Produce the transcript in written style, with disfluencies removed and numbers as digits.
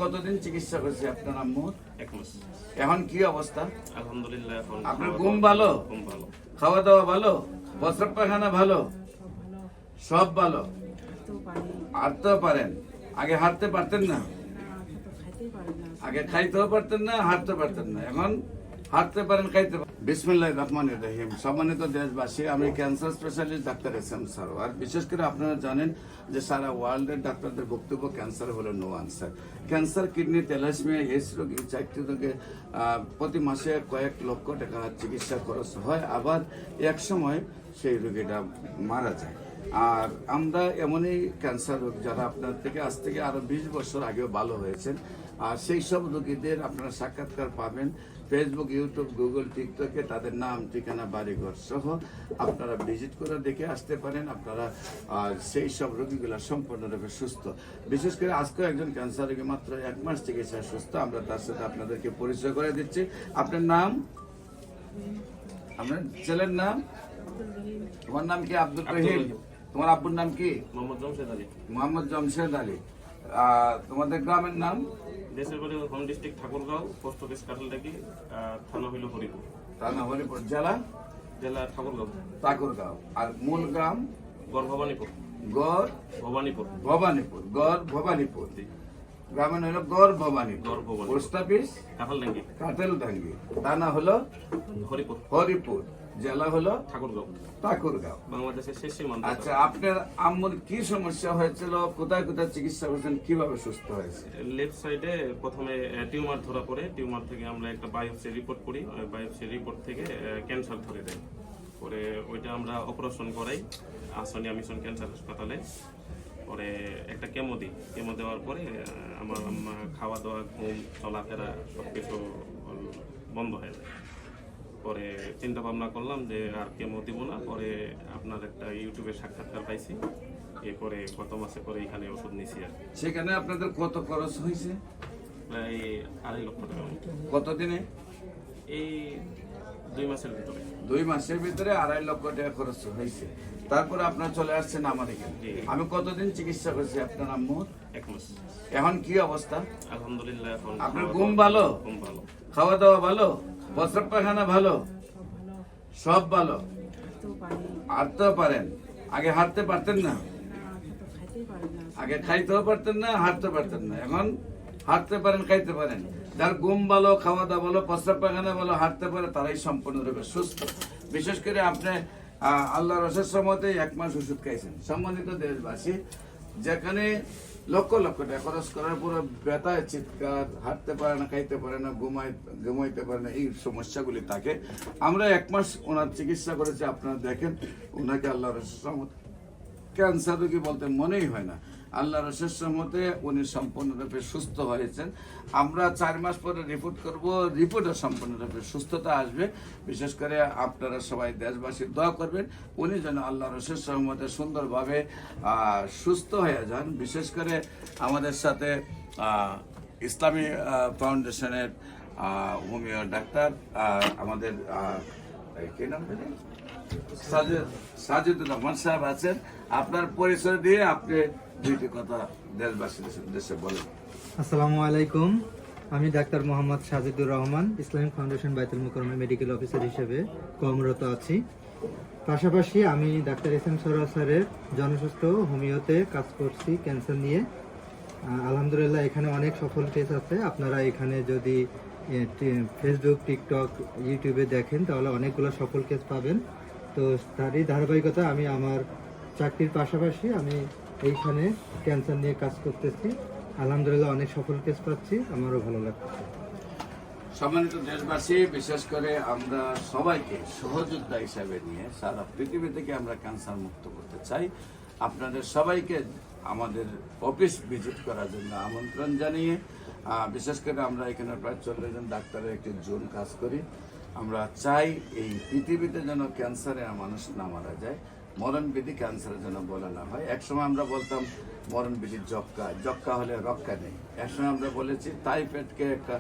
কতদিন চিকিৎসা করছে আপনার আম্মুর? 1 মাস। এখন কি অবস্থা? আলহামদুলিল্লাহ এখন আপনার খাওয়া ঘুম দাওয়া ভালো? ঘুম ভালো। খাওয়া দাওয়া ভালো? প্রস্রাব পায়খানা ভালো? সব ভালো? হাঁটতেও পারেন? আগে হাঁটতে পারতেন না? আগে খাইতেও পারতেন না, হাঁটতে পারতেন না, এখন হাঁটতে পারেন, খাইতে পারেন। বিসমিল্লাহির রহমানির রহিম। সম্মানিত দেশবাসী, আমি cancer specialist doctor SM. Sarwar. বিশেষ করে আপনারা জানেন যে সারা ওয়ার্ল্ডের ডাক্তারদের বক্তব্য ক্যান্সার হলো no answer. Cancer, kidney, thalassemia, AIDS রোগ, এই 4টি রোগে প্রতি মাসে কয়েক লক্ষ টাকা চিকিৎসা খরচ হয়, আবার এক সময় সেই রোগীটা মারা যায়। আর আমরা এমনই ক্যান্সার রোগ যারা আপনার থেকে আজ থেকে আরো 20 বছর আগেও ভালো হয়েছেন, আর সেই সব রোগীদের আপনারা সাক্ষাৎকার পাবেন ফেসবুক, ইউটিউব, গুগল, টিকটকে। তাদের নাম, ঠিকানা, বাড়িঘর সহ আপনারা ভিজিট করে দেখে আসতে পারেন। আপনারা সেই সব রোগীগুলা সম্পূর্ণরূপে সুস্থ। বিশেষ করে আজকেও একজন ক্যান্সার রোগী মাত্র 1 মাস চিকিৎসা সুস্থ। আমরা তার সাথে আপনাদেরকে পরিচয় করে দিচ্ছি। আপনার নাম? আপনার ছেলের নাম? তোমার নাম কি? আব্দুল রহিম। তোমার আব্বুর নাম কি? মোহাম্মদ জমশেদ আলী। মোহাম্মদ জমশেদ আলী। তোমাদের গ্রামের নাম? দেশের বাড়ি home district Thakurgaon, post office Katlataki, থানা হইল হরিপুর। থানা হরিপুর, জেলা জেলা ঠাকুরগাঁও। ঠাকুরগাঁও। আর মূল গ্রাম? গড় ভবানীপুর। গড় ভবানীপুর। ভবানীপুর। গড় ভবানীপুর। গ্রামের হলো গড় ভবানীপুর। গড় ভবানীপুর। Post office Kanthaldangi. কাটেলডাঙ্গি। থানা হলো হরিপুর। হরিপুর। জেলা হলো ঠাকুরগাঁও। ঠাকুরগাঁও। বাংলাদেশের শেষ সীমান্ত। আচ্ছা, আপনার আম্মুর কি সমস্যা হয়েছিল? কোথায় কোথায় চিকিৎসা করেছেন? কিভাবে সুস্থ হয়েছে? লেফট সাইডে প্রথমে টিউমার ধরা পড়ে। টিউমার থেকে আমরা একটা বায়োপসি রিপোর্ট করি। বায়োপসি রিপোর্ট থেকে ক্যান্সার ধরে দেয়। পরে ওইটা আমরা অপারেশন করাই আসনিয়া মিশন ক্যান্সার হাসপাতালে। পরে একটা কেমো দিই। কেমো দেওয়ার পরে আমার আম্মা খাওয়া দাওয়া, ঘুম, চলাফেরা সবকিছু বন্ধ হয়ে যায়। পরে চিন্তা ভাবনা করলাম যে আর কেমো দিব না। পরে আপনার একটা ইউটিউবে সাক্ষাৎকার পাইছি। এরপরে গত মাসে পরে এখানে ওষুধ নিয়েছি আর কি। সেখানে আপনাদের কত খরচ হয়েছে? প্রায় 2.5 লক্ষ টাকা মতো। কতদিনে? এই 2 মাসের ভিতরে। 2 মাসের ভিতরে 2.5 লক্ষ টাকা খরচ হয়েছে। তারপরে আপনার চলে আসছেন আমার এখানে। জি। আমি কতদিন চিকিৎসা করছি আপনার আম্মুর? 1 মাস। এখন কি অবস্থা? আলহামদুলিল্লাহ এখন আপনার খাওয়া ঘুম দাওয়া ভালো? ঘুম ভালো। খাওয়া দাওয়া ভালো? প্রস্রাব পায়খানা ভালো? সব ভালো? হাঁটতেও পারেন? আগে হাঁটতে পারতেন না? আগে খাইতেও পারতেন না, হাঁটতে পারতেন না, এখন হাঁটতে পারেন, খাইতে পারেন। যার ঘুম ভালো, খাওয়া দাওয়া ভালো, প্রস্রাব পায়খানা ভালো, হাঁটতে পারে, তারাই সম্পূর্ণরূপে সুস্থ। বিশেষ করে আপনি আল্লাহর অশেষ রহমতে 1 মাস ওষুধ খাইছেন। সম্মানিত দেশবাসী, যেখানে লক্ষ লক্ষ টাকা খরচ করার পরে ব্যথায় চিৎকার, হাঁটতে পারে না, খাইতে পারে না, ঘুমাইতে পারে না, এই সমস্যাগুলি থাকে। আমরা 1 মাস ওনার চিকিৎসা করেছি। আপনারা দেখেন, ওনাকে আল্লাহর অশেষ রহমতে ক্যান্সার রোগী বলতে মনেই হয় না। আল্লাহর অশেষ রহমতে উনি সম্পূর্ণরূপে সুস্থ হয়েছেন। আমরা 4 মাস পরে রিপোর্ট করব, রিপোর্টে সম্পূর্ণরূপে সুস্থতা আসবে। বিশেষ করে আপনারা সবাই দেশবাসী দোয়া করবেন উনি যেন আল্লাহর অশেষ রহমতে সুন্দরভাবে সুস্থ হয়ে যান। বিশেষ করে আমাদের সাথে ইসলামী ফাউন্ডেশনের হোমিও ডাক্তার আমাদের কি নাম জানেন, সাজিদুর রহমান সাহেব আছেন। আপনার পরিচয় দিয়ে আপনি 2টি কথা দেশবাসীদের উদ্দেশ্যে বলেন। আসসালামু আলাইকুম। আমি doctor Mohammad Sajidur Rahman, Islamic foundation বাইতুল মুকাররমে মেডিকেল অফিসার হিসেবে কর্মরত আছি। পাশাপাশি আমি ডাক্তার এস.এম. সরওয়ার স্যারের জনস্বাস্থ্য হোমিওতে কাজ করছি ক্যান্সার নিয়ে। আলহামদুলিল্লাহ এখানে অনেক সফল কেস আছে। আপনারা এখানে যদি ফেসবুক, টিকটক, ইউটিউবে দেখেন তাহলে অনেকগুলো সফল কেস পাবেন। তো তারই ধারাবাহিকতা আমি আমার চাকরির পাশাপাশি আমি এইখানে ক্যান্সার নিয়ে কাজ করতেছি। আলহামদুলিল্লাহ অনেক সফল কেস পাচ্ছি, আমারও ভালো লাগছে। সম্মানিত দেশবাসী, বিশেষ করে আমরা সবাইকে সহযোদ্ধা হিসাবে নিয়ে সারা পৃথিবী থেকে আমরা ক্যান্সার মুক্ত করতে চাই। আপনাদের সবাইকে আমাদের অফিস ভিজিট করার জন্য আমন্ত্রণ জানিয়ে, বিশেষ করে আমরা এখানে প্রায় 40 জন ডাক্তারের একটি জোন কাজ করি। আমরা চাই এই পৃথিবীতে যেন ক্যান্সারে মানুষ না মারা যায়, মরণবিধি ক্যান্সারের জন্য বলা না হয়। একসময় আমরা বলতাম মরণবিধি যক্কা, যক্কা হলে রক্ষা নেই। একসময় আমরা বলেছি টাইফয়েডকে একটা